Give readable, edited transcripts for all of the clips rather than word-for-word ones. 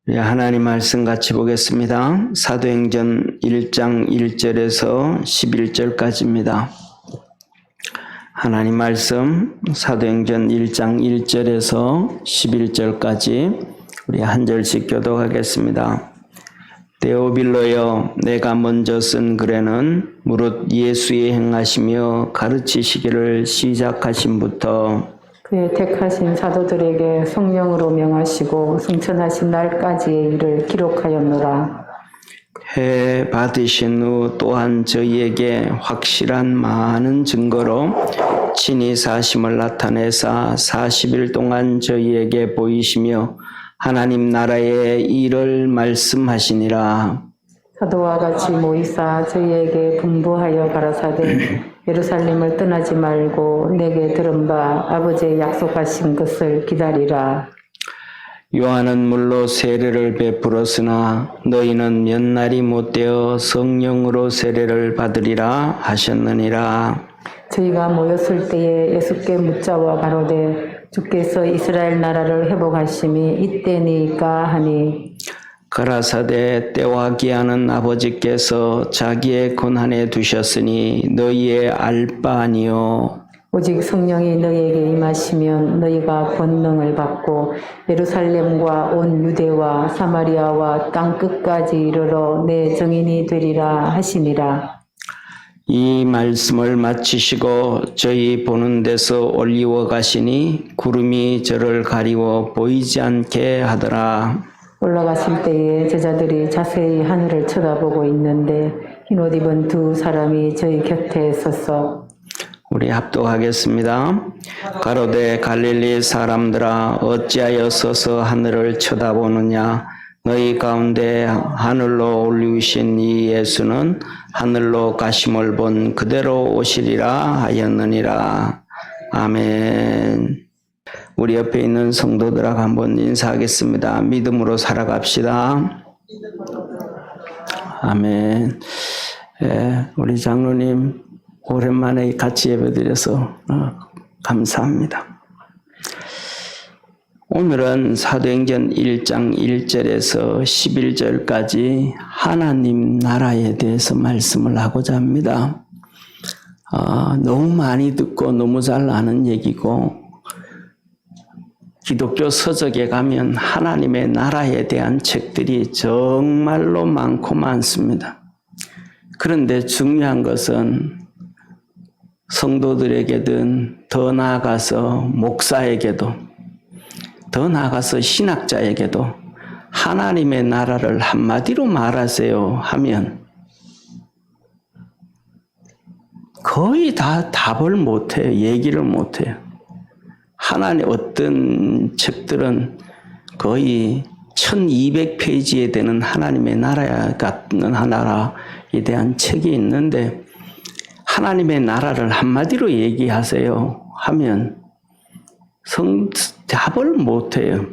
네, 하나님 말씀 같이 보겠습니다. 사도행전 1장 1절에서 11절까지입니다. 하나님 말씀 사도행전 1장 1절에서 11절까지 우리 한 절씩 교독하겠습니다. 데오빌로여, 내가 먼저 쓴 글에는 무릇 예수의 행하시며 가르치시기를 시작하심부터 그의 택하신 사도들에게 성령으로 명하시고 승천하신 날까지의 일을 기록하였노라. 해 받으신 후 또한 저희에게 확실한 많은 증거로 친히 사심을 나타내사 40일 동안 저희에게 보이시며 하나님 나라의 일을 말씀하시니라. 사도와 같이 모이사 저희에게 분부하여 가라사대 예루살렘을 떠나지 말고 내게 들은 바 아버지의 약속하신 것을 기다리라. 요한은 물로 세례를 베풀었으나 너희는 몇 날이 못되어 성령으로 세례를 받으리라 하셨느니라. 저희가 모였을 때에 예수께 묻자와 가로되 주께서 이스라엘 나라를 회복하심이 이때니까 하니 가라사대 때와 기한은 아버지께서 자기의 권한에 두셨으니 너희의 알 바 아니요 오직 성령이 너희에게 임하시면 너희가 권능을 받고 예루살렘과 온 유대와 사마리아와 땅 끝까지 이르러 내 증인이 되리라 하시니라. 이 말씀을 마치시고 저희 보는 데서 올리워 가시니 구름이 저를 가리워 보이지 않게 하더라. 올라가실 때에 제자들이 자세히 하늘을 쳐다보고 있는데 흰옷 입은 두 사람이 저희 곁에 섰어. 우리 합독하겠습니다. 가로되 갈릴리 사람들아, 어찌하여 서서 하늘을 쳐다보느냐? 너희 가운데 하늘로 올리우신 이 예수는 하늘로 가심을 본 그대로 오시리라 하였느니라. 아멘. 우리 옆에 있는 성도들하고 한번 인사하겠습니다. 믿음으로 살아갑시다. 아멘. 우리 장로님 오랜만에 같이 예배드려서 감사합니다. 오늘은 사도행전 1장 1절에서 11절까지 하나님 나라에 대해서 말씀을 하고자 합니다. 너무 많이 듣고 너무 잘 아는 얘기고 기독교 서적에 가면 하나님의 나라에 대한 책들이 정말로 많고 많습니다. 그런데 중요한 것은 성도들에게든 더 나아가서 목사에게도 더 나아가서 신학자에게도 하나님의 나라를 한마디로 말하세요 하면 거의 다 답을 못해요. 얘기를 못해요. 하나님 어떤 책들은 거의 1200페이지에 되는 하나님의 나라 같은 나라에 대한 책이 있는데 하나님의 나라를 한마디로 얘기하세요 하면 답을 못해요.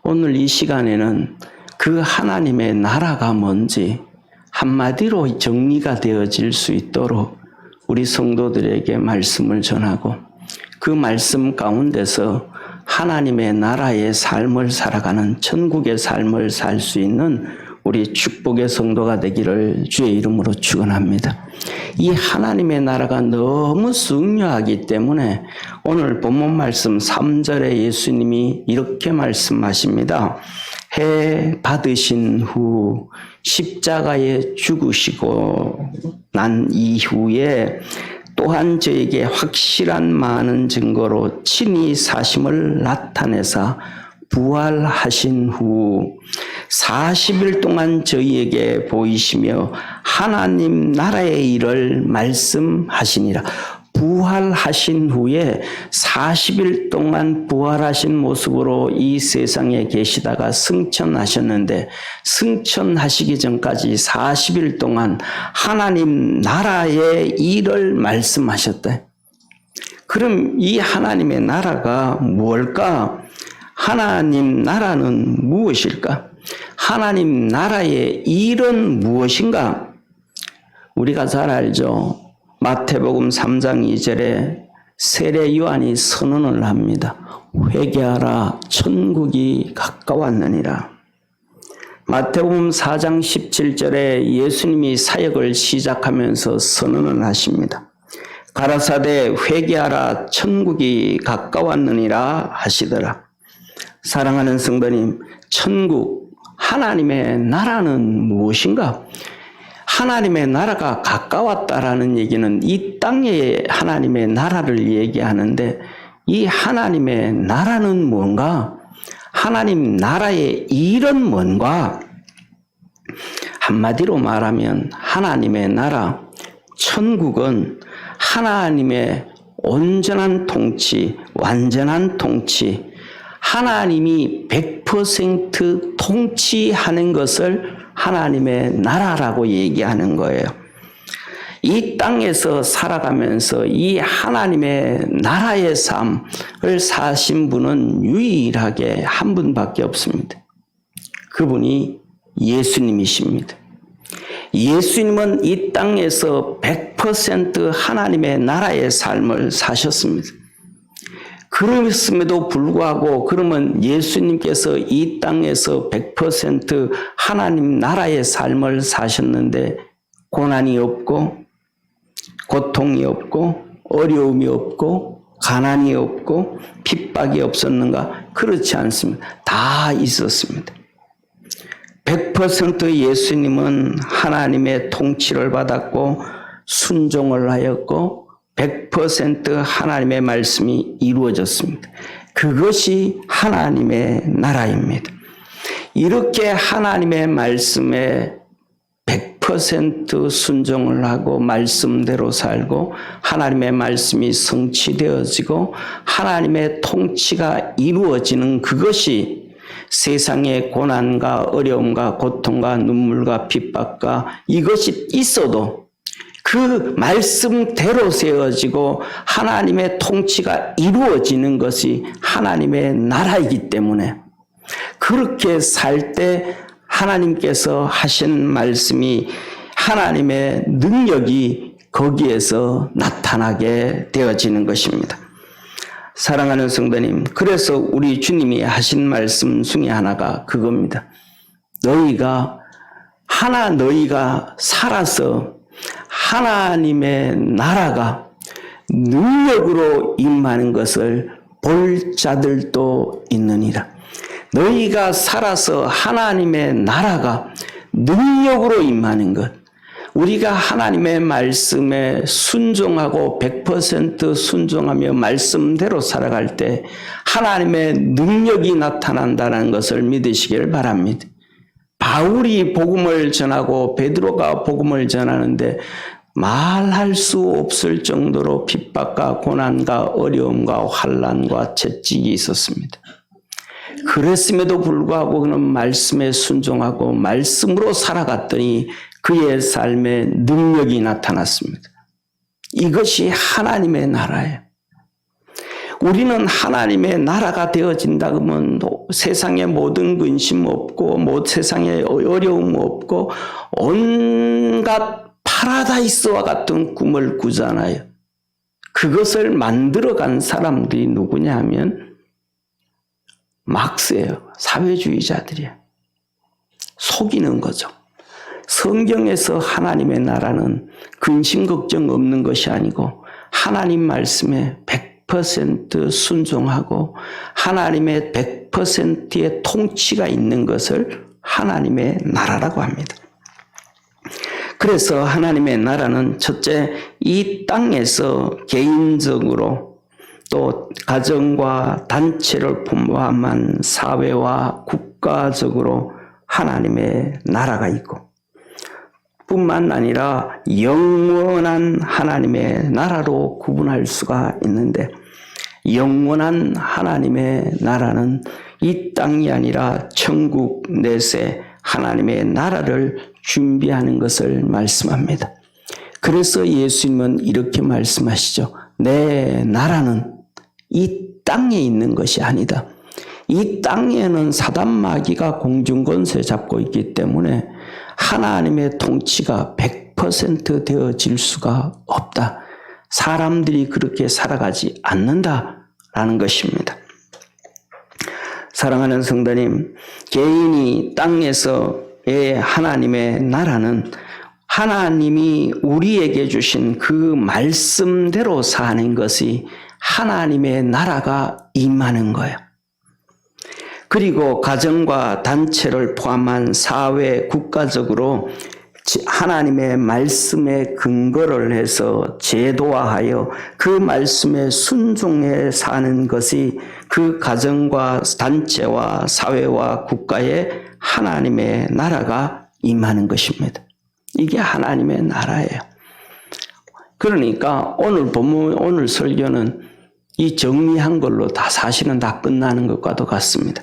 오늘 이 시간에는 그 하나님의 나라가 뭔지 한마디로 정리가 되어질 수 있도록 우리 성도들에게 말씀을 전하고 그 말씀 가운데서 하나님의 나라의 삶을 살아가는 천국의 삶을 살 수 있는 우리 축복의 성도가 되기를 주의 이름으로 축원합니다. 이 하나님의 나라가 너무 중요하기 때문에 오늘 본문 말씀 3절에 예수님이 이렇게 말씀하십니다. 해 받으신 후 십자가에 죽으시고 난 이후에 또한 저에게 확실한 많은 증거로 친히 사심을 나타내사 부활하신 후 40일 동안 저희에게 보이시며 하나님 나라의 일을 말씀하시니라. 부활하신 후에 40일 동안 부활하신 모습으로 이 세상에 계시다가 승천하셨는데 승천하시기 전까지 40일 동안 하나님 나라의 일을 말씀하셨다. 그럼 이 하나님의 나라가 무엇일까? 하나님 나라는 무엇일까? 하나님 나라의 일은 무엇인가? 우리가 잘 알죠. 마태복음 3장 2절에 세례 요한이 선언을 합니다. 회개하라 천국이 가까웠느니라. 마태복음 4장 17절에 예수님이 사역을 시작하면서 선언을 하십니다. 가라사대 회개하라 천국이 가까웠느니라 하시더라. 사랑하는 성도님, 천국, 하나님의 나라는 무엇인가? 하나님의 나라가 가까웠다라는 얘기는 이 땅에 하나님의 나라를 얘기하는데, 이 하나님의 나라는 뭔가? 하나님 나라의 일은 뭔가? 한마디로 말하면 하나님의 나라, 천국은 하나님의 온전한 통치, 완전한 통치, 하나님이 100% 통치하는 것을 하나님의 나라라고 얘기하는 거예요. 이 땅에서 살아가면서 이 하나님의 나라의 삶을 사신 분은 유일하게 한 분밖에 없습니다. 그분이 예수님이십니다. 예수님은 이 땅에서 100% 하나님의 나라의 삶을 사셨습니다. 그랬음에도 불구하고 그러면 예수님께서 이 땅에서 100% 하나님 나라의 삶을 사셨는데 고난이 없고 고통이 없고 어려움이 없고 가난이 없고 핍박이 없었는가? 그렇지 않습니다. 다 있었습니다. 100% 예수님은 하나님의 통치를 받았고 순종을 하였고 100% 하나님의 말씀이 이루어졌습니다. 그것이 하나님의 나라입니다. 이렇게 하나님의 말씀에 100% 순종을 하고 말씀대로 살고 하나님의 말씀이 성취되어지고 하나님의 통치가 이루어지는 그것이 세상의 고난과 어려움과 고통과 눈물과 핍박과 이것이 있어도 그 말씀대로 세워지고 하나님의 통치가 이루어지는 것이 하나님의 나라이기 때문에 그렇게 살 때 하나님께서 하신 말씀이 하나님의 능력이 거기에서 나타나게 되어지는 것입니다. 사랑하는 성도님, 그래서 우리 주님이 하신 말씀 중에 하나가 그겁니다. 너희가 살아서 하나님의 나라가 능력으로 임하는 것을 볼 자들도 있느니라. 너희가 살아서 하나님의 나라가 능력으로 임하는 것, 우리가 하나님의 말씀에 순종하고 100% 순종하며 말씀대로 살아갈 때 하나님의 능력이 나타난다는 것을 믿으시길 바랍니다. 바울이 복음을 전하고 베드로가 복음을 전하는데 말할 수 없을 정도로 핍박과 고난과 어려움과 환난과 채찍이 있었습니다. 그랬음에도 불구하고 그는 말씀에 순종하고 말씀으로 살아갔더니 그의 삶에 능력이 나타났습니다. 이것이 하나님의 나라예요. 우리는 하나님의 나라가 되어진다 그러면 세상에 모든 근심 없고 세상에 어려움 없고 온갖 파라다이스와 같은 꿈을 꾸잖아요. 그것을 만들어간 사람들이 누구냐 하면 막스예요. 사회주의자들이에요. 속이는 거죠. 성경에서 하나님의 나라는 근심 걱정 없는 것이 아니고 하나님 말씀에 100% 순종하고 하나님의 100%의 통치가 있는 것을 하나님의 나라라고 합니다. 그래서 하나님의 나라는 첫째, 이 땅에서 개인적으로 또 가정과 단체를 포함한 사회와 국가적으로 하나님의 나라가 있고 뿐만 아니라 영원한 하나님의 나라로 구분할 수가 있는데 영원한 하나님의 나라는 이 땅이 아니라 천국 내세 하나님의 나라를 준비하는 것을 말씀합니다. 그래서 예수님은 이렇게 말씀하시죠. 내 나라는 이 땅에 있는 것이 아니다. 이 땅에는 사단 마귀가 공중권세 잡고 있기 때문에 하나님의 통치가 100% 되어질 수가 없다. 사람들이 그렇게 살아가지 않는다라는 것입니다. 사랑하는 성도님, 개인이 땅에서의 하나님의 나라는 하나님이 우리에게 주신 그 말씀대로 사는 것이 하나님의 나라가 임하는 거예요. 그리고 가정과 단체를 포함한 사회, 국가적으로 하나님의 말씀에 근거를 해서 제도화하여 그 말씀에 순종해 사는 것이 그 가정과 단체와 사회와 국가에 하나님의 나라가 임하는 것입니다. 이게 하나님의 나라예요. 그러니까 오늘 본문, 오늘 설교는 이 정리한 걸로 다 사실은 다 끝나는 것과도 같습니다.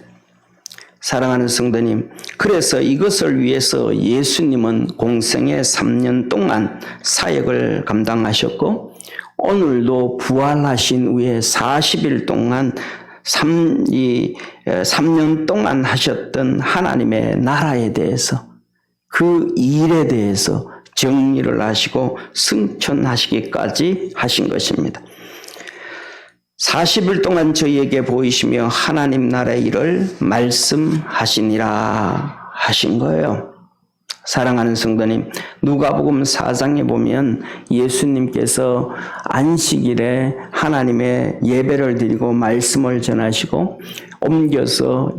사랑하는 성도님, 그래서 이것을 위해서 예수님은 공생의 3년 동안 사역을 감당하셨고 오늘도 부활하신 후에 40일 동안 3년 동안 하셨던 하나님의 나라에 대해서 그 일에 대해서 정리를 하시고 승천하시기까지 하신 것입니다. 40일 동안 저희에게 보이시며 하나님 나라의 일을 말씀하시니라 하신 거예요. 사랑하는 성도님, 누가복음 4장에 보면 예수님께서 안식일에 하나님의 예배를 드리고 말씀을 전하시고 옮겨서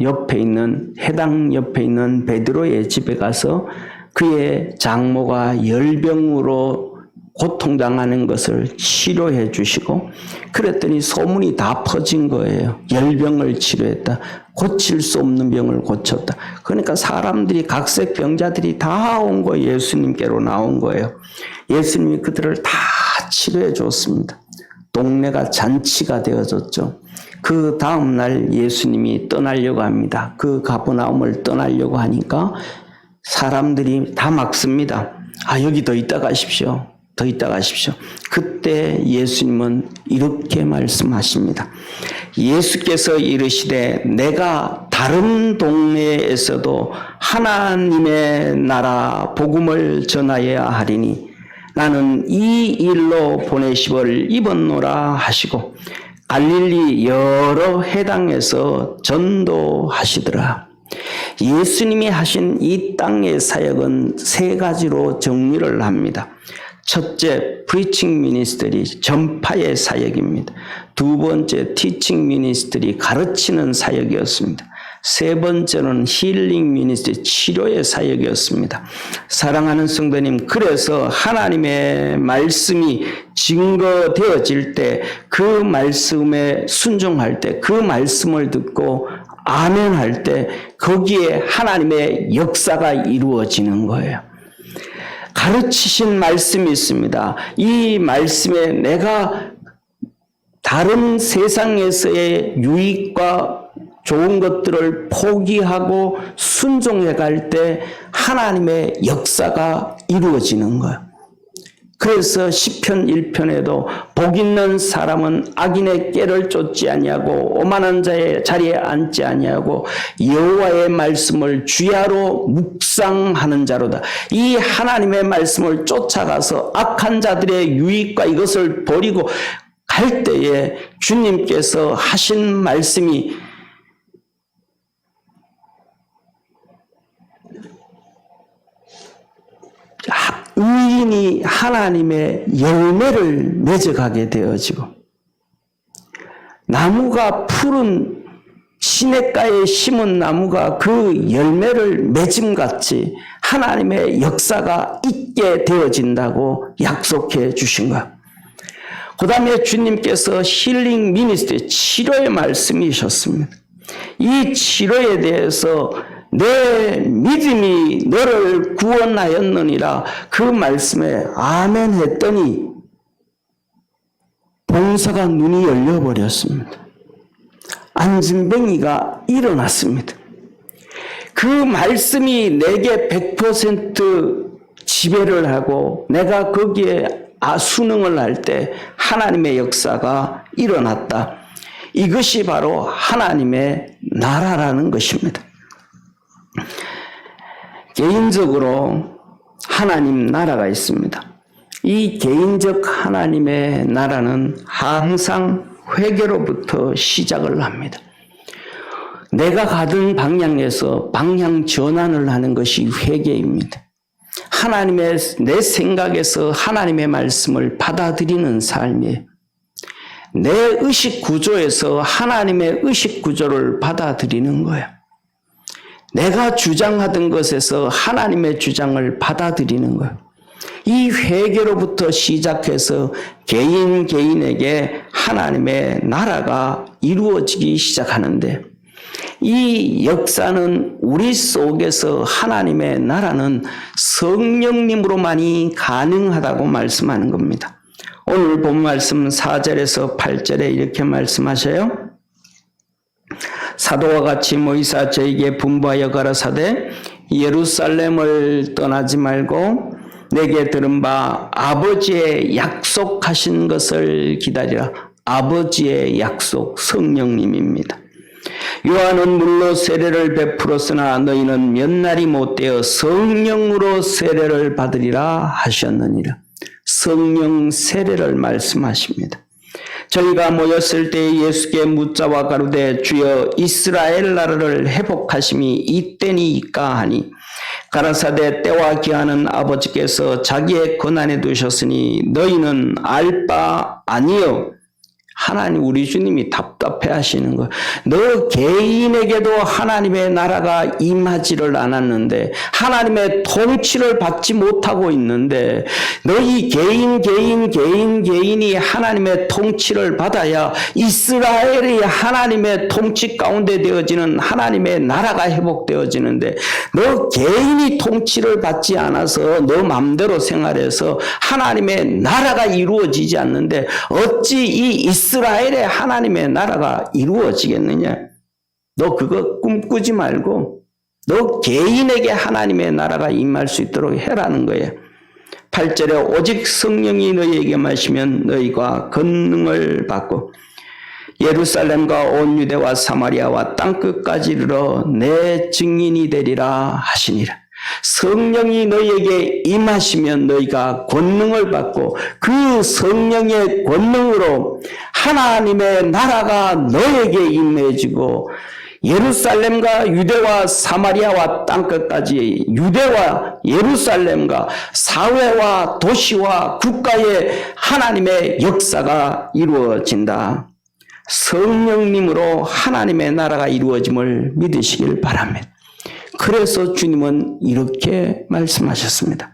해당 옆에 있는 베드로의 집에 가서 그의 장모가 열병으로 고통당하는 것을 치료해 주시고 그랬더니 소문이 다 퍼진 거예요. 열병을 치료했다. 고칠 수 없는 병을 고쳤다. 그러니까 사람들이 각색 병자들이 다 온 거예요. 예수님께로 나온 거예요. 예수님이 그들을 다 치료해 줬습니다. 동네가 잔치가 되어졌죠. 그 다음날 예수님이 떠나려고 합니다. 그 가버나움을 떠나려고 하니까 사람들이 다 막습니다. 여기 더 있다 가십시오. 더 있다 가십시오. 그때 예수님은 이렇게 말씀하십니다. 예수께서 이르시되 내가 다른 동네에서도 하나님의 나라 복음을 전하여야 하리니 나는 이 일로 보내심을 입었노라 하시고 갈릴리 여러 해당에서 전도하시더라. 예수님이 하신 이 땅의 사역은 세 가지로 정리를 합니다. 첫째, 프리칭 미니스트리, 전파의 사역입니다. 두 번째, 티칭 미니스트리, 가르치는 사역이었습니다. 세 번째는 힐링 미니스트리, 치료의 사역이었습니다. 사랑하는 성도님, 그래서 하나님의 말씀이 증거되어질 때, 그 말씀에 순종할 때, 그 말씀을 듣고 아멘 할 때, 거기에 하나님의 역사가 이루어지는 거예요. 가르치신 말씀이 있습니다. 이 말씀에 내가 다른 세상에서의 유익과 좋은 것들을 포기하고 순종해 갈 때 하나님의 역사가 이루어지는 거예요. 그래서 시편 1편에도 복 있는 사람은 악인의 꾀를 쫓지 아니하고 오만한 자의 자리에 앉지 아니하고 여호와의 말씀을 주야로 묵상하는 자로다. 이 하나님의 말씀을 쫓아가서 악한 자들의 유익과 이것을 버리고 갈 때에 주님께서 하신 말씀이 의인이 하나님의 열매를 맺어가게 되어지고 나무가 푸른 시냇가에 심은 나무가 그 열매를 맺음같이 하나님의 역사가 있게 되어진다고 약속해 주신 거예요. 그 다음에 주님께서 힐링 미니스트리, 치료의 말씀이셨습니다. 이 치료에 대해서 내 믿음이 너를 구원하였느니라 그 말씀에 아멘 했더니 봉사가 눈이 열려버렸습니다. 안진뱅이가 일어났습니다. 그 말씀이 내게 100% 지배를 하고 내가 거기에 순응을 할 때 하나님의 역사가 일어났다. 이것이 바로 하나님의 나라라는 것입니다. 개인적으로 하나님 나라가 있습니다. 이 개인적 하나님의 나라는 항상 회개로부터 시작을 합니다. 내가 가던 방향에서 방향 전환을 하는 것이 회개입니다. 하나님의 내 생각에서 하나님의 말씀을 받아들이는 삶이에요. 내 의식 구조에서 하나님의 의식 구조를 받아들이는 거예요. 내가 주장하던 것에서 하나님의 주장을 받아들이는 거예요. 이 회개로부터 시작해서 개인에게 하나님의 나라가 이루어지기 시작하는데, 이 역사는 우리 속에서 하나님의 나라는 성령님으로만이 가능하다고 말씀하는 겁니다. 오늘 본 말씀 4절에서 8절에 이렇게 말씀하셔요. 사도와 같이 모이사 저에게 분부하여 가라사대 예루살렘을 떠나지 말고 내게 들은 바 아버지의 약속하신 것을 기다리라. 아버지의 약속, 성령님입니다. 요한은 물로 세례를 베풀었으나 너희는 몇 날이 못되어 성령으로 세례를 받으리라 하셨느니라. 성령 세례를 말씀하십니다. 저희가 모였을 때 예수께 묻자와 가로되 주여 이스라엘 나라를 회복하심이 이때니까 하니 가라사대 때와 기한은 아버지께서 자기의 권한에 두셨으니 너희는 알 바 아니요. 하나님 우리 주님이 답답해 하시는 거. 너 개인에게도 하나님의 나라가 임하지를 않았는데 하나님의 통치를 받지 못하고 있는데 너희 개인이 하나님의 통치를 받아야 이스라엘이 하나님의 통치 가운데 되어지는 하나님의 나라가 회복되어지는데 너 개인이 통치를 받지 않아서 너 마음대로 생활해서 하나님의 나라가 이루어지지 않는데 어찌 이 이스라엘의 하나님의 나라가 이루어지겠느냐? 너 그거 꿈꾸지 말고 너 개인에게 하나님의 나라가 임할 수 있도록 해라는 거예요. 8절에 오직 성령이 너희에게 마시면 너희가 권능을 받고 예루살렘과 온 유대와 사마리아와 땅끝까지 이르러 내 증인이 되리라 하시니라. 성령이 너희에게 임하시면 너희가 권능을 받고 그 성령의 권능으로 하나님의 나라가 너에게 임해지고 예루살렘과 유대와 사마리아와 땅끝까지 유대와 예루살렘과 사회와 도시와 국가의 하나님의 역사가 이루어진다. 성령님으로 하나님의 나라가 이루어짐을 믿으시길 바랍니다. 그래서 주님은 이렇게 말씀하셨습니다.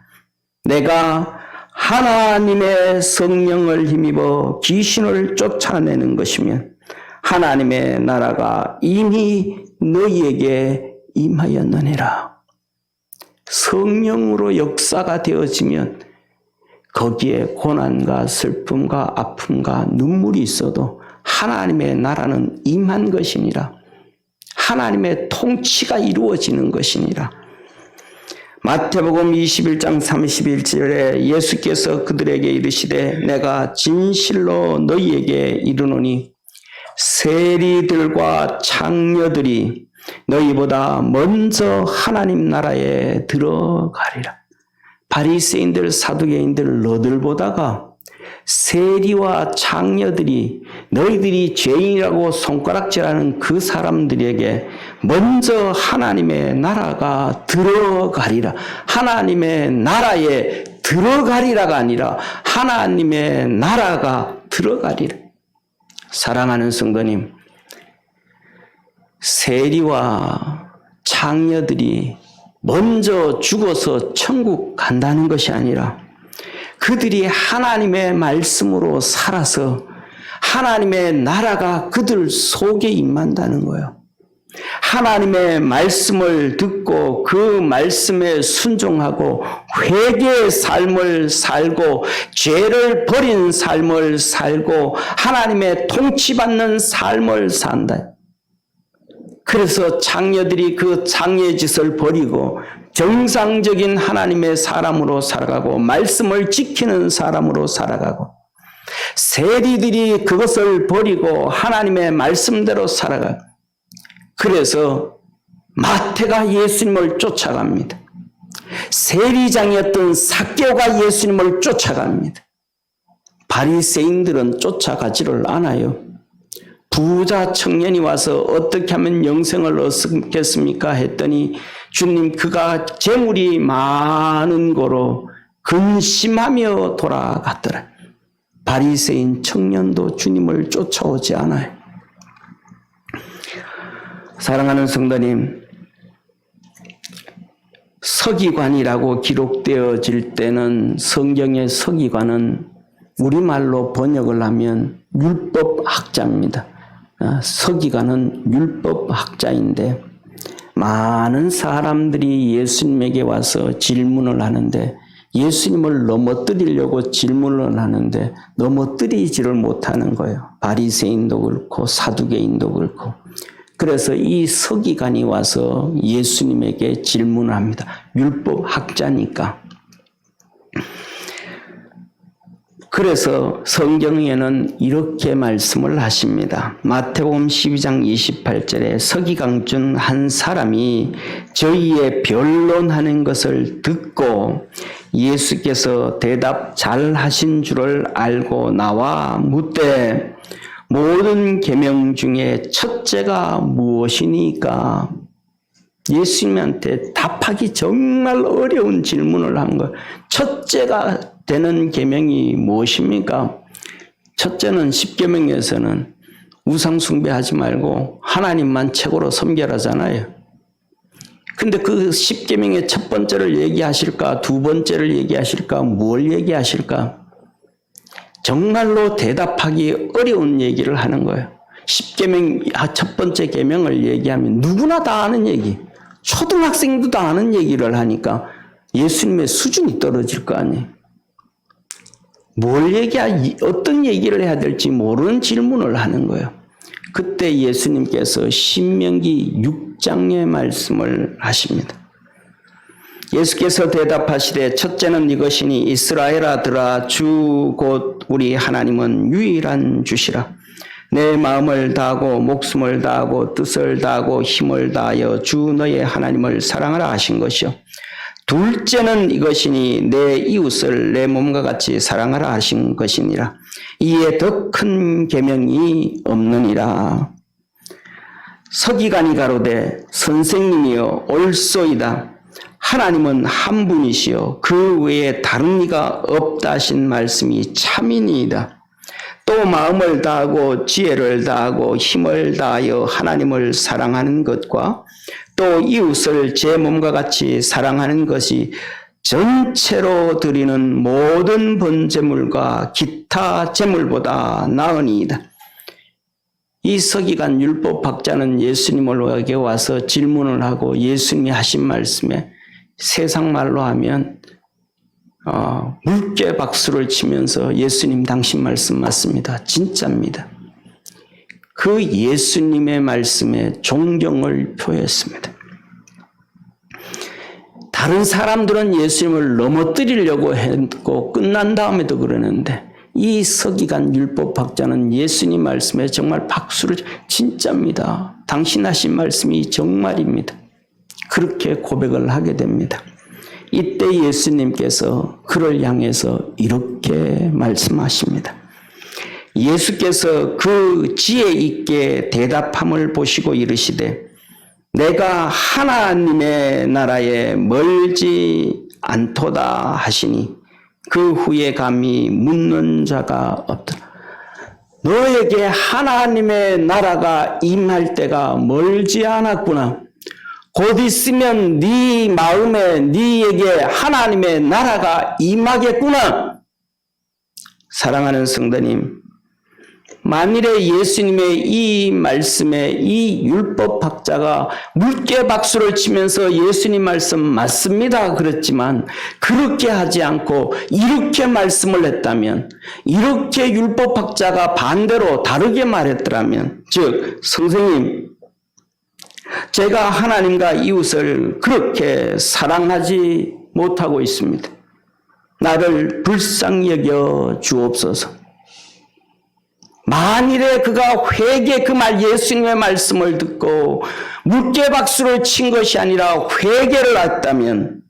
내가 하나님의 성령을 힘입어 귀신을 쫓아내는 것이면 하나님의 나라가 이미 너희에게 임하였느니라. 성령으로 역사가 되어지면 거기에 고난과 슬픔과 아픔과 눈물이 있어도 하나님의 나라는 임한 것이니라. 하나님의 통치가 이루어지는 것이니라. 마태복음 21장 31절에 예수께서 그들에게 이르시되 내가 진실로 너희에게 이르노니 세리들과 창녀들이 너희보다 먼저 하나님 나라에 들어가리라. 바리새인들, 사두개인들 너들보다가 세리와 창녀들이 너희들이 죄인이라고 손가락질하는 그 사람들에게 먼저 하나님의 나라가 들어가리라. 하나님의 나라에 들어가리라가 아니라 하나님의 나라가 들어가리라. 사랑하는 성도님, 세리와 창녀들이 먼저 죽어서 천국 간다는 것이 아니라 그들이 하나님의 말씀으로 살아서 하나님의 나라가 그들 속에 임한다는 거예요. 하나님의 말씀을 듣고 그 말씀에 순종하고 회개의 삶을 살고 죄를 버린 삶을 살고 하나님의 통치받는 삶을 산다. 그래서 창녀들이 그 창녀의 짓을 버리고 정상적인 하나님의 사람으로 살아가고 말씀을 지키는 사람으로 살아가고 세리들이 그것을 버리고 하나님의 말씀대로 살아가고 그래서 마태가 예수님을 쫓아갑니다. 세리장이었던 삭개오가 예수님을 쫓아갑니다. 바리새인들은 쫓아가지를 않아요. 부자 청년이 와서 어떻게 하면 영생을 얻겠습니까? 했더니 주님 그가 재물이 많은 거로 근심하며 돌아갔더라. 바리새인 청년도 주님을 쫓아오지 않아요. 사랑하는 성도님, 서기관이라고 기록되어질 때는 성경의 서기관은 우리말로 번역을 하면 율법학자입니다. 서기관은 율법학자인데 많은 사람들이 예수님에게 와서 질문을 하는데 예수님을 넘어뜨리려고 질문을 하는데 넘어뜨리지를 못하는 거예요. 바리새인도 그렇고 사두개인도 그렇고. 그래서 이 서기관이 와서 예수님에게 질문을 합니다. 율법학자니까. 그래서 성경에는 이렇게 말씀을 하십니다. 마태복음 12장 28절에 서기관 중 한 사람이 저희의 변론하는 것을 듣고 예수께서 대답 잘 하신 줄을 알고 나와 묻되 모든 계명 중에 첫째가 무엇이니까? 예수님한테 답하기 정말 어려운 질문을 한 거예요. 첫째가 되는 계명이 무엇입니까? 첫째는 십계명에서는 우상 숭배하지 말고 하나님만 최고로 섬겨라잖아요. 근데 그 십계명의 첫 번째를 얘기하실까? 두 번째를 얘기하실까? 뭘 얘기하실까? 정말로 대답하기 어려운 얘기를 하는 거예요. 십계명 첫 번째 계명을 얘기하면 누구나 다 아는 얘기, 초등학생도 다 아는 얘기를 하니까 예수님의 수준이 떨어질 거 아니에요. 어떤 얘기를 해야 될지 모르는 질문을 하는 거예요. 그때 예수님께서 신명기 6장의 말씀을 하십니다. 예수께서 대답하시되 첫째는 이것이니 이스라엘아들아 주 곧 우리 하나님은 유일한 주시라. 내 마음을 다하고 목숨을 다하고 뜻을 다하고 힘을 다하여 주 너의 하나님을 사랑하라 하신 것이요. 둘째는 이것이니 내 이웃을 내 몸과 같이 사랑하라 하신 것이니라. 이에 더 큰 계명이 없느니라. 서기관이 가로되 선생님이여 옳소이다. 하나님은 한 분이시여 그 외에 다른 이가 없다 하신 말씀이 참이니이다. 또 마음을 다하고 지혜를 다하고 힘을 다하여 하나님을 사랑하는 것과 또 이웃을 제 몸과 같이 사랑하는 것이 전체로 드리는 모든 번제물과 기타 제물보다 나으니이다. 이 서기관 율법학자는 예수님에게 와서 질문을 하고 예수님이 하신 말씀에 세상 말로 하면 물개 박수를 치면서 예수님 당신 말씀 맞습니다. 진짜입니다. 그 예수님의 말씀에 존경을 표했습니다. 다른 사람들은 예수님을 넘어뜨리려고 했고 끝난 다음에도 그러는데 이 서기관 율법학자는 예수님 말씀에 정말 박수를 진짜입니다. 당신 하신 말씀이 정말입니다. 그렇게 고백을 하게 됩니다. 이때 예수님께서 그를 향해서 이렇게 말씀하십니다. 예수께서 그 지혜 있게 대답함을 보시고 이르시되 내가 하나님의 나라에 멀지 않도다 하시니 그 후에 감히 묻는 자가 없더라. 너에게 하나님의 나라가 임할 때가 멀지 않았구나. 곧 있으면 네 마음에 네에게 하나님의 나라가 임하겠구나. 사랑하는 성도님, 만일에 예수님의 이 말씀에 이 율법학자가 물개 박수를 치면서 예수님 말씀 맞습니다 그랬지만 그렇게 하지 않고 이렇게 말씀을 했다면, 이렇게 율법학자가 반대로 다르게 말했더라면, 즉 선생님 제가 하나님과 이웃을 그렇게 사랑하지 못하고 있습니다. 나를 불쌍히 여겨 주옵소서. 만일에 그가 그 말 예수님의 말씀을 듣고 물개 박수를 친 것이 아니라 회개를 했다면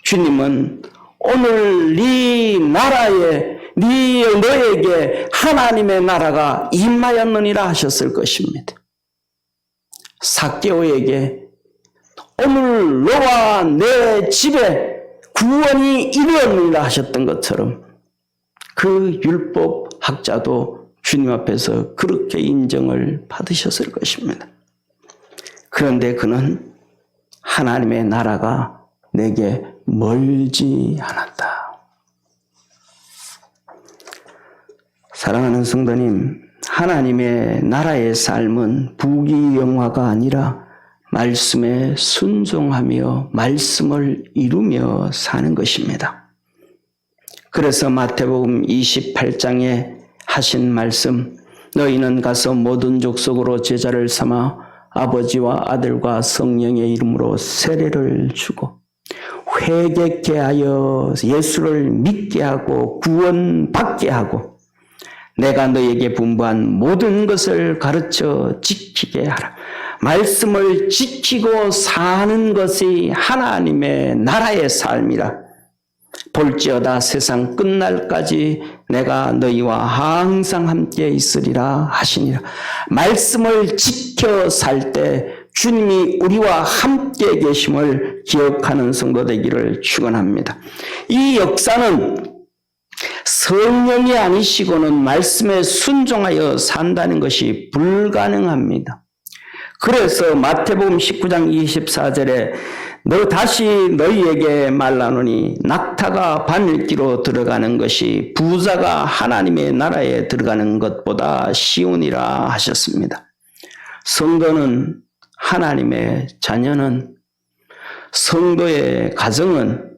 주님은 오늘 네 나라에 너에게 하나님의 나라가 임하였느니라 하셨을 것입니다. 삭개오에게 오늘 너와 내 집에 구원이 이르렀느니라 하셨던 것처럼 그 율법 학자도 주님 앞에서 그렇게 인정을 받으셨을 것입니다. 그런데 그는 하나님의 나라가 내게 멀지 않았다. 사랑하는 성도님, 하나님의 나라의 삶은 부귀영화가 아니라 말씀에 순종하며 말씀을 이루며 사는 것입니다. 그래서 마태복음 28장에 하신 말씀, 너희는 가서 모든 족속으로 제자를 삼아 아버지와 아들과 성령의 이름으로 세례를 주고 회개케 하여 예수를 믿게 하고 구원받게 하고 내가 너에게 분부한 모든 것을 가르쳐 지키게 하라. 말씀을 지키고 사는 것이 하나님의 나라의 삶이라. 볼지어다 세상 끝날까지 내가 너희와 항상 함께 있으리라 하시니라. 말씀을 지켜 살 때 주님이 우리와 함께 계심을 기억하는 성도 되기를 축원합니다. 이 역사는 성령이 아니시고는 말씀에 순종하여 산다는 것이 불가능합니다. 그래서 마태복음 19장 24절에 너 다시 너희에게 말하노니 낙타가 바늘기로 들어가는 것이 부자가 하나님의 나라에 들어가는 것보다 쉬우니라 하셨습니다. 성도는 하나님의 자녀는 성도의 가정은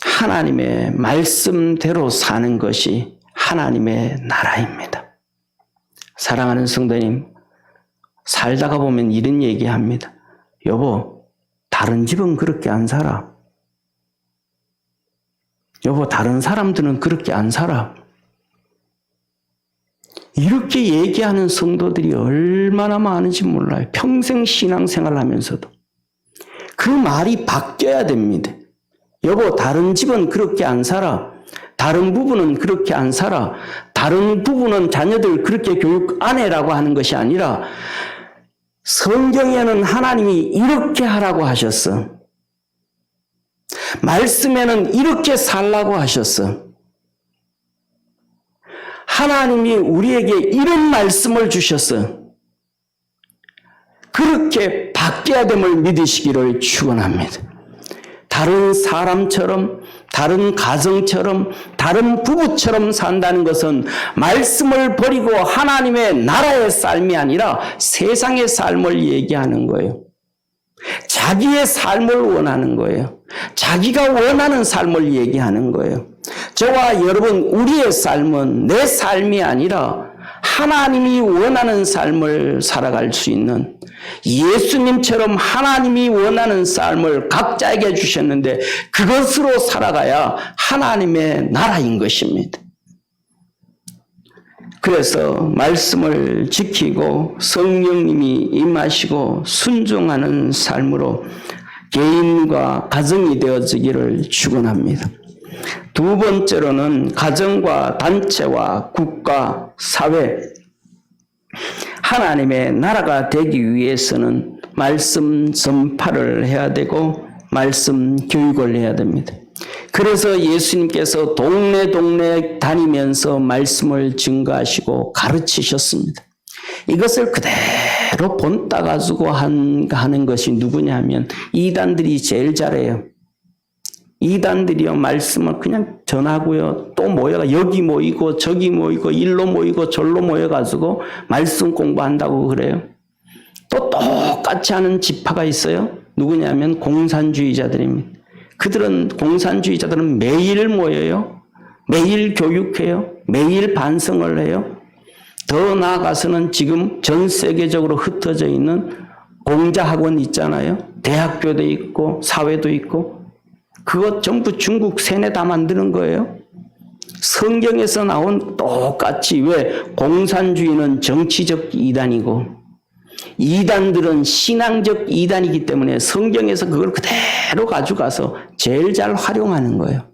하나님의 말씀대로 사는 것이 하나님의 나라입니다. 사랑하는 성도님, 살다가 보면 이런 얘기합니다. 여보, 다른 집은 그렇게 안 살아. 여보, 다른 사람들은 그렇게 안 살아. 이렇게 얘기하는 성도들이 얼마나 많은지 몰라요. 평생 신앙생활 하면서도. 그 말이 바뀌어야 됩니다. 여보, 다른 집은 그렇게 안 살아. 다른 부부는 그렇게 안 살아. 다른 부부는 자녀들 그렇게 교육 안 해라고 하는 것이 아니라 성경에는 하나님이 이렇게 하라고 하셨어. 말씀에는 이렇게 살라고 하셨어. 하나님이 우리에게 이런 말씀을 주셨어. 그렇게 바뀌어야 됨을 믿으시기를 축원합니다. 다른 사람처럼, 다른 가정처럼, 다른 부부처럼 산다는 것은 말씀을 버리고 하나님의 나라의 삶이 아니라 세상의 삶을 얘기하는 거예요. 자기의 삶을 원하는 거예요. 자기가 원하는 삶을 얘기하는 거예요. 저와 여러분, 우리의 삶은 내 삶이 아니라 하나님이 원하는 삶을 살아갈 수 있는 예수님처럼 하나님이 원하는 삶을 각자에게 주셨는데 그것으로 살아가야 하나님의 나라인 것입니다. 그래서 말씀을 지키고 성령님이 임하시고 순종하는 삶으로 개인과 가정이 되어지기를 축원합니다. 두 번째로는 가정과 단체와 국가, 사회, 하나님의 나라가 되기 위해서는 말씀 전파를 해야 되고 말씀 교육을 해야 됩니다. 그래서 예수님께서 동네 다니면서 말씀을 증거하시고 가르치셨습니다. 이것을 그대로 본따 가지고 하는 것이 누구냐면 이단들이 제일 잘해요. 이단들이요, 말씀을 그냥 전하고요, 또 모여가 여기 모이고 저기 모이고 일로 모이고 절로 모여가지고 말씀 공부한다고 그래요. 또 똑같이 하는 지파가 있어요. 누구냐면 공산주의자들입니다. 공산주의자들은 매일 모여요. 매일 교육해요. 매일 반성을 해요. 더 나아가서는 지금 전 세계적으로 흩어져 있는 공자학원 있잖아요. 대학교도 있고 사회도 있고 그것 전부 중국 세뇌 다 만드는 거예요. 성경에서 나온 똑같이 왜 공산주의는 정치적 이단이고 이단들은 신앙적 이단이기 때문에 성경에서 그걸 그대로 가져가서 제일 잘 활용하는 거예요.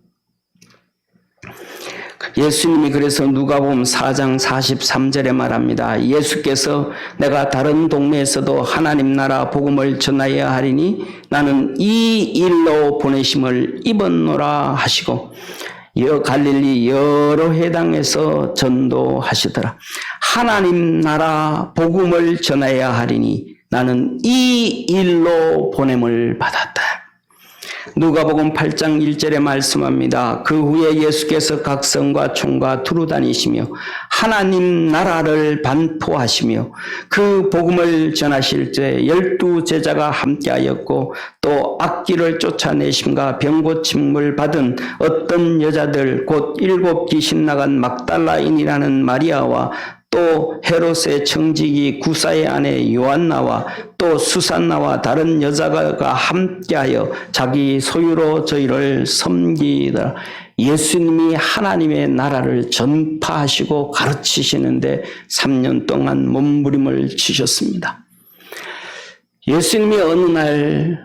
예수님이 그래서 누가복음 4장 43절에 말합니다. 예수께서 내가 다른 동네에서도 하나님 나라 복음을 전하여야 하리니 나는 이 일로 보내심을 입었노라 하시고 갈릴리 여러 회당에서 전도하시더라. 하나님 나라 복음을 전하여야 하리니 나는 이 일로 보냄을 받았다. 누가복음 8장 1절에 말씀합니다. 그 후에 예수께서 각 성과 촌과 두루 다니시며 하나님 나라를 반포하시며 그 복음을 전하실 때 12 제자가 함께하였고 또 악귀를 쫓아내심과 병고침을 받은 어떤 여자들 곧 7 귀신 나간 막달라인이라는 마리아와 또 헤롯의 청지기 구사의 아내 요한나와 또 수산나와 다른 여자가 함께하여 자기 소유로 저희를 섬기더라. 예수님이 하나님의 나라를 전파하시고 가르치시는데 3년 동안 몸부림을 치셨습니다. 예수님이 어느 날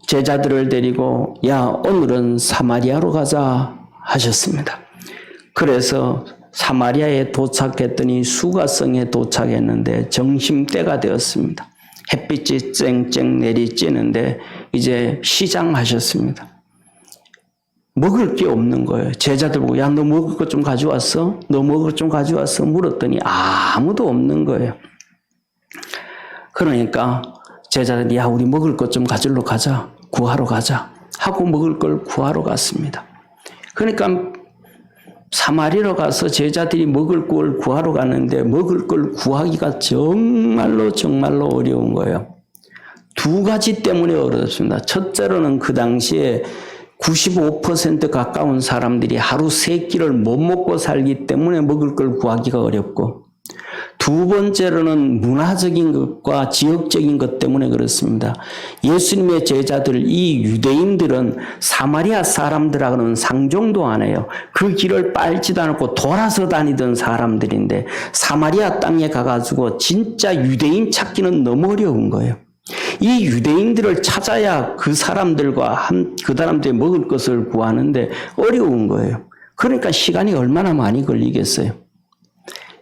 제자들을 데리고 야 오늘은 사마리아로 가자 하셨습니다. 그래서 사마리아에 도착했더니 수가성에 도착했는데 점심때가 되었습니다. 햇빛이 쨍쨍 내리쬐는데 이제 시장하셨습니다. 먹을 게 없는 거예요. 제자들 보고 야 너 먹을 것 좀 가져왔어? 너 먹을 것 좀 가져왔어? 물었더니 아무도 없는 거예요. 그러니까 제자들이 야 우리 먹을 것 좀 가지러 가자. 구하러 가자. 하고 먹을 걸 구하러 갔습니다. 그러니까 사마리아로 가서 제자들이 먹을 걸 구하러 가는데 먹을 걸 구하기가 정말로 어려운 거예요. 2가지 때문에 어렵습니다. 첫째로는 그 당시에 95% 가까운 사람들이 하루 3끼를 못 먹고 살기 때문에 먹을 걸 구하기가 어렵고, 2번째로는 문화적인 것과 지역적인 것 때문에 그렇습니다. 예수님의 제자들, 이 유대인들은 사마리아 사람들하고는 상종도 안 해요. 그 길을 빨지도 않고 돌아서 다니던 사람들인데 사마리아 땅에 가가지고 진짜 유대인 찾기는 너무 어려운 거예요. 이 유대인들을 찾아야 그 사람들과 그 사람들이 먹을 것을 구하는데 어려운 거예요. 그러니까 시간이 얼마나 많이 걸리겠어요.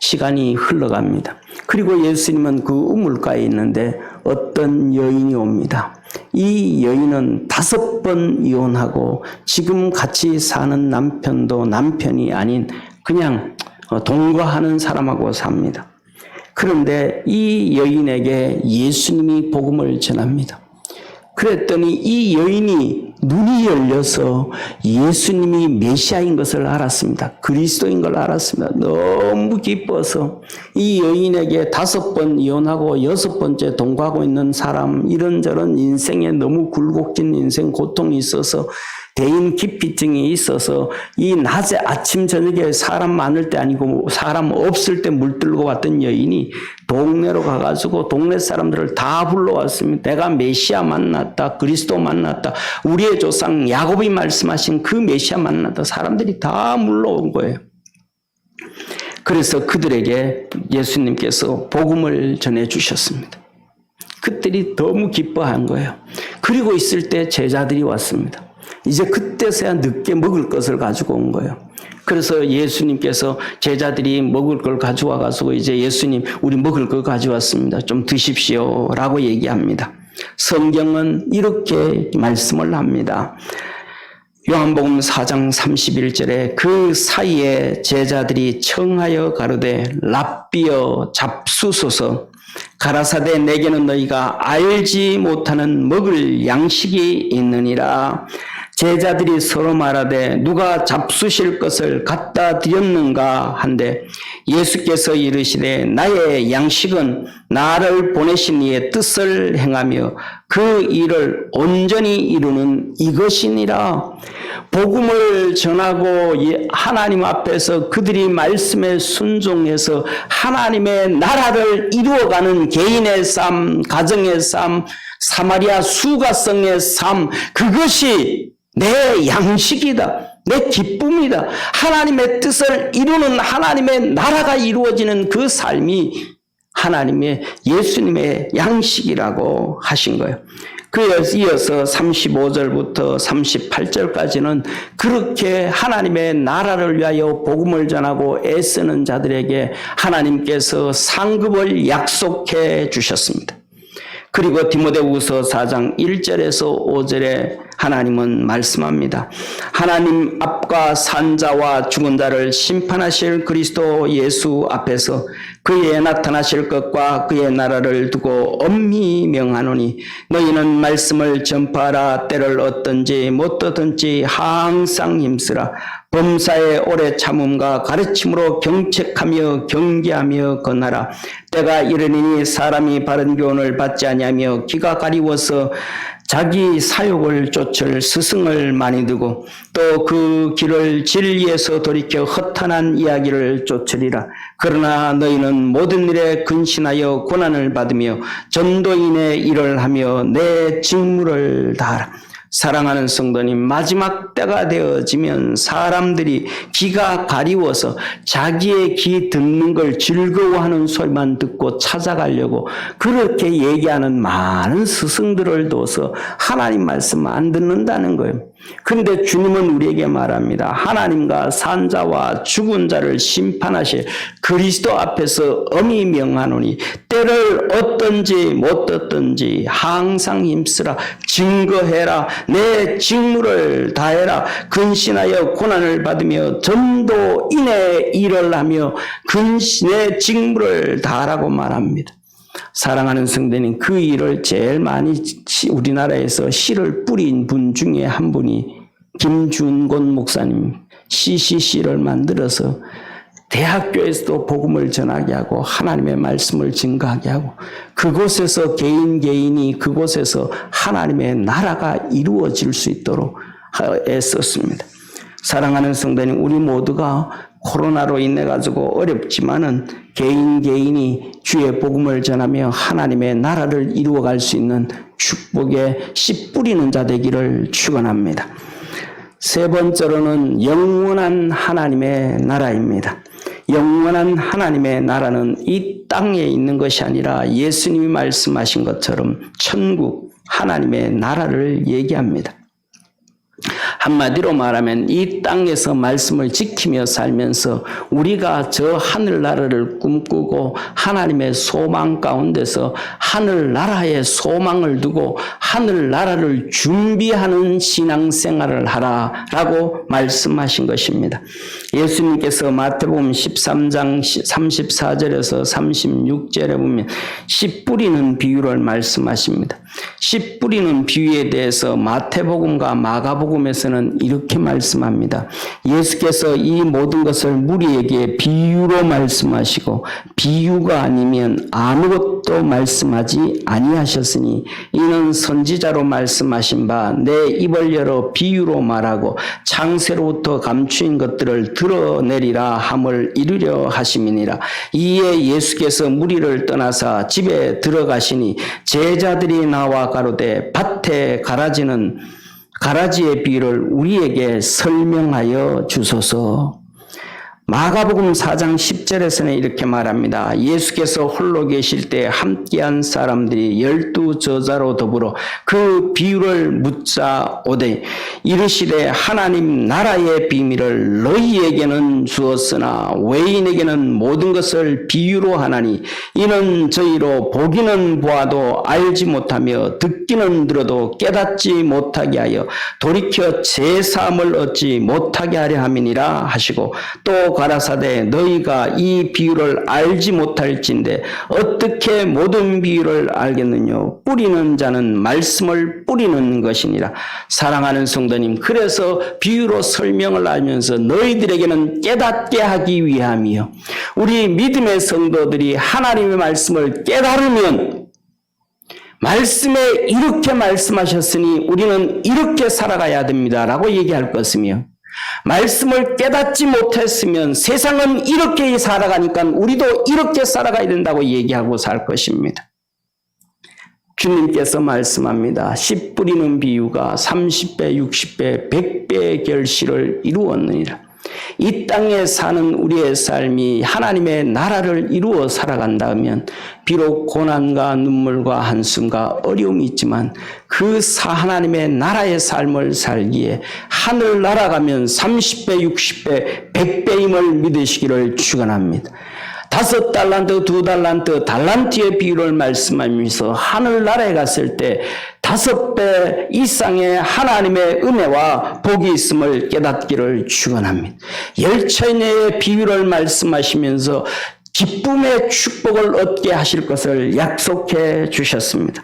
시간이 흘러갑니다. 그리고 예수님은 그 우물가에 있는데 어떤 여인이 옵니다. 이 여인은 5번 이혼하고 지금 같이 사는 남편도 남편이 아닌 그냥 동거하는 사람하고 삽니다. 그런데 이 여인에게 예수님이 복음을 전합니다. 그랬더니 이 여인이 눈이 열려서 예수님이 메시아인 것을 알았습니다. 그리스도인 걸 알았습니다. 너무 기뻐서 이 여인에게 5번 이혼하고 6번째 동거하고 있는 사람, 이런저런 인생에 너무 굴곡진 인생 고통이 있어서 대인 기피증이 있어서 이 낮에 아침 저녁에 사람 많을 때 아니고 사람 없을 때 물들고 왔던 여인이 동네로 가가지고 동네 사람들을 다 불러왔습니다. 내가 메시아 만났다. 그리스도 만났다. 우리의 조상 야곱이 말씀하신 그 메시아 만났다. 사람들이 다 물러온 거예요. 그래서 그들에게 예수님께서 복음을 전해주셨습니다. 그들이 너무 기뻐한 거예요. 그리고 있을 때 제자들이 왔습니다. 이제 그때서야 늦게 먹을 것을 가지고 온 거예요. 그래서 예수님께서 제자들이 먹을 걸 가져와 가지고 이제 예수님 우리 먹을 걸 가져왔습니다. 좀 드십시오 라고 얘기합니다. 성경은 이렇게 말씀을 합니다. 요한복음 4장 31절에 그 사이에 제자들이 청하여 가로되 랍비여 잡수소서 가라사대 내게는 너희가 알지 못하는 먹을 양식이 있느니라. 제자들이 서로 말하되 누가 잡수실 것을 갖다 드렸는가 한데 예수께서 이르시되 나의 양식은 나를 보내신 이의 뜻을 행하며 그 일을 온전히 이루는 이것이니라. 복음을 전하고 하나님 앞에서 그들이 말씀에 순종해서 하나님의 나라를 이루어가는 개인의 삶, 가정의 삶, 사마리아 수가성의 삶, 그것이 내 양식이다. 내 기쁨이다. 하나님의 뜻을 이루는 하나님의 나라가 이루어지는 그 삶이 하나님의 예수님의 양식이라고 하신 거예요. 그에 이어서 35절부터 38절까지는 그렇게 하나님의 나라를 위하여 복음을 전하고 애쓰는 자들에게 하나님께서 상급을 약속해 주셨습니다. 그리고 디모데후서 4장 1절에서 5절에 하나님은 말씀합니다. 하나님 앞과 산 자와 죽은 자를 심판하실 그리스도 예수 앞에서 그의 나타나실 것과 그의 나라를 두고 엄히 명하노니 너희는 말씀을 전파하라. 때를 얻든지 못 얻든지 항상 힘쓰라. 범사에 오래 참음과 가르침으로 경책하며 경계하며 건하라. 때가 이르니니 사람이 바른 교훈을 받지 아니하며 귀가 가리워서 자기 사욕을 쫓을 스승을 많이 두고 또 그 길을 진리에서 돌이켜 허탄한 이야기를 쫓으리라. 그러나 너희는 모든 일에 근신하여 고난을 받으며 전도인의 일을 하며 내 직무를 다하라. 사랑하는 성도님, 마지막 때가 되어지면 사람들이 귀가 가리워서 자기의 귀 듣는 걸 즐거워하는 소리만 듣고 찾아가려고 그렇게 얘기하는 많은 스승들을 둬서 하나님 말씀 안 듣는다는 거예요. 그런데 주님은 우리에게 말합니다. 하나님과 산 자와 죽은 자를 심판하실 그리스도 앞에서 엄히 명하노니 때를 얻든지 못 얻든지 항상 힘쓰라. 증거해라. 내 직무를 다해라. 근신하여 고난을 받으며 전도인의 일을 하며 근신의 직무를 다하라고 말합니다. 사랑하는 성도님, 그 일을 제일 많이 우리나라에서 씨를 뿌린 분 중에 한 분이 김준곤 목사님, CCC를 만들어서 대학교에서도 복음을 전하게 하고 하나님의 말씀을 증거하게 하고 그곳에서 개인이 그곳에서 하나님의 나라가 이루어질 수 있도록 애썼습니다. 사랑하는 성도님, 우리 모두가 코로나로 인해 가지고 어렵지만은 개인이 주의 복음을 전하며 하나님의 나라를 이루어갈 수 있는 축복의 씨 뿌리는 자 되기를 축원합니다. 세 번째로는 영원한 하나님의 나라입니다. 영원한 하나님의 나라는 이 땅에 있는 것이 아니라 예수님이 말씀하신 것처럼 천국 하나님의 나라를 얘기합니다. 한마디로 말하면 이 땅에서 말씀을 지키며 살면서 우리가 저 하늘나라를 꿈꾸고 하나님의 소망 가운데서 하늘나라의 소망을 두고 하늘나라를 준비하는 신앙생활을 하라라고 말씀하신 것입니다. 예수님께서 마태복음 13장 34절에서 36절에 보면 씨 뿌리는 비유를 말씀하십니다. 씨 뿌리는 비유에 대해서 마태복음과 마가복음에서는 이렇게 말씀합니다. 예수께서 이 모든 것을 무리에게 비유로 말씀하시고 비유가 아니면 아무것도 말씀하지 아니하셨으니 이는 선지자로 말씀하신 바 내 입을 열어 비유로 말하고 창세로부터 감추인 것들을 드러내리라 함을 이루려 하심이니라. 이에 예수께서 무리를 떠나사 집에 들어가시니 제자들이 나와 가로되 밭에 가라지의 비유를 우리에게 설명하여 주소서. 마가복음 4장 10절에서는 이렇게 말합니다. 예수께서 홀로 계실 때 함께한 사람들이 12 저자로 더불어 그 비유를 묻자 오되 이르시되 하나님 나라의 비밀을 너희에게는 주었으나 외인에게는 모든 것을 비유로 하나니 이는 저희로 보기는 보아도 알지 못하며 듣기는 들어도 깨닫지 못하게 하여 돌이켜 제사함을 얻지 못하게 하려 함이니라 하시고 또 가라사대 너희가 이 비유를 알지 못할진대 어떻게 모든 비유를 알겠느냐. 뿌리는 자는 말씀을 뿌리는 것이니라. 사랑하는 성도님, 그래서 비유로 설명을 하면서 너희들에게는 깨닫게 하기 위함이요. 우리 믿음의 성도들이 하나님의 말씀을 깨달으면 말씀에 이렇게 말씀하셨으니 우리는 이렇게 살아가야 됩니다 라고 얘기할 것이며 말씀을 깨닫지 못했으면 세상은 이렇게 살아가니까 우리도 이렇게 살아가야 된다고 얘기하고 살 것입니다. 주님께서 말씀합니다. 씨 뿌리는 비유가 30배, 60배, 100배의 결실을 이루었느니라. 이 땅에 사는 우리의 삶이 하나님의 나라를 이루어 살아간다면 비록 고난과 눈물과 한숨과 어려움이 있지만 그 하나님의 나라의 삶을 살기에 하늘 날아가면 30배, 60배, 100배임을 믿으시기를 축원합니다. 5달란트, 2달란트, 달란트의 비율을 말씀하면서 하늘나라에 갔을 때 5배 이상의 하나님의 은혜와 복이 있음을 깨닫기를 축원합니다. 열처녀의 비율을 말씀하시면서 기쁨의 축복을 얻게 하실 것을 약속해 주셨습니다.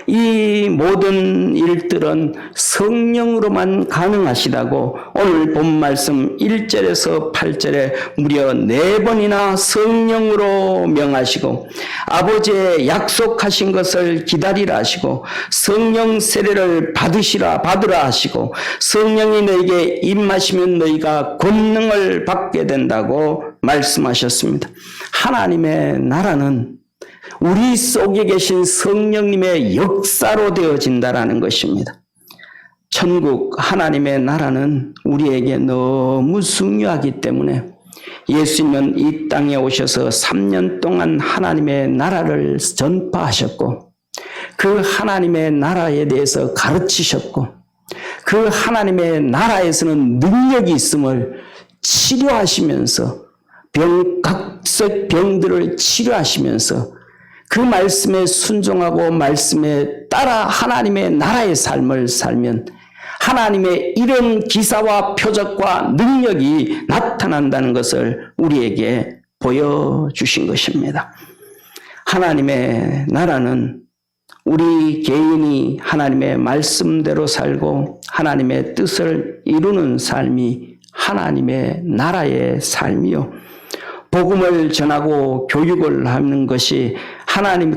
이 모든 일들은 성령으로만 가능하시다고 오늘 본 말씀 1절에서 8절에 무려 4번이나 성령으로 명하시고 아버지의 약속하신 것을 기다리라 하시고 성령 세례를 받으라 하시고 성령이 너에게 임하시면 너희가 권능을 받게 된다고 말씀하셨습니다. 하나님의 나라는 우리 속에 계신 성령님의 역사로 되어진다라는 것입니다. 천국 하나님의 나라는 우리에게 너무 중요하기 때문에 예수님은 이 땅에 오셔서 3년 동안 하나님의 나라를 전파하셨고 그 하나님의 나라에 대해서 가르치셨고 그 하나님의 나라에서는 능력이 있음을 치료하시면서 각색 병들을 치료하시면서 그 말씀에 순종하고 말씀에 따라 하나님의 나라의 삶을 살면 하나님의 이런 기사와 표적과 능력이 나타난다는 것을 우리에게 보여주신 것입니다. 하나님의 나라는 우리 개인이 하나님의 말씀대로 살고 하나님의 뜻을 이루는 삶이 하나님의 나라의 삶이요. 복음을 전하고 교육을 하는 것이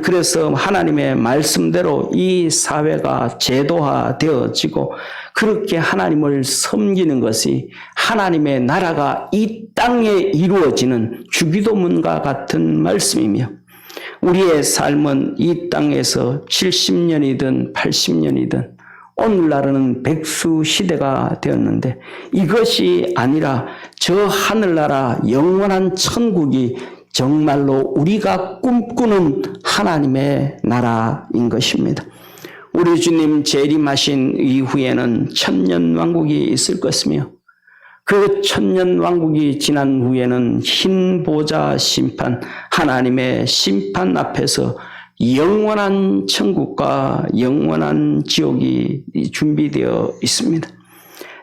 그래서 하나님의 말씀대로 이 사회가 제도화되어지고 그렇게 하나님을 섬기는 것이 하나님의 나라가 이 땅에 이루어지는 주기도문과 같은 말씀이며 우리의 삶은 이 땅에서 70년이든 80년이든 오늘날은 백수 시대가 되었는데 이것이 아니라 저 하늘나라 영원한 천국이 정말로 우리가 꿈꾸는 하나님의 나라인 것입니다. 우리 주님 재림하신 이후에는 천년왕국이 있을 것이며 그 천년왕국이 지난 후에는 흰 보좌 심판, 하나님의 심판 앞에서 영원한 천국과 영원한 지옥이 준비되어 있습니다.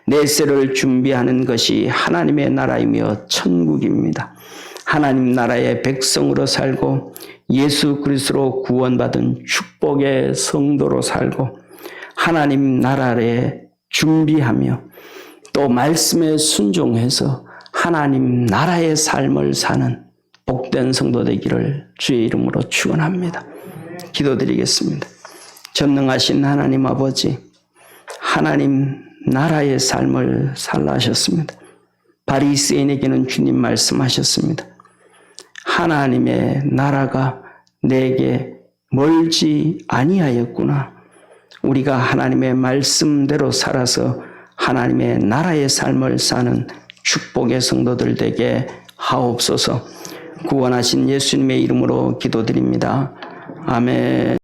내세를 준비하는 것이 하나님의 나라이며 천국입니다. 하나님 나라의 백성으로 살고 예수 그리스도로 구원받은 축복의 성도로 살고 하나님 나라에 준비하며 또 말씀에 순종해서 하나님 나라의 삶을 사는 복된 성도 되기를 주의 이름으로 축원합니다. 기도드리겠습니다. 전능하신 하나님 아버지, 하나님 나라의 삶을 살라 하셨습니다. 바리새인에게는 주님 말씀하셨습니다. 하나님의 나라가 내게 멀지 아니하였구나. 우리가 하나님의 말씀대로 살아서 하나님의 나라의 삶을 사는 축복의 성도들 되게 하옵소서. 구원하신 예수님의 이름으로 기도드립니다. 아멘.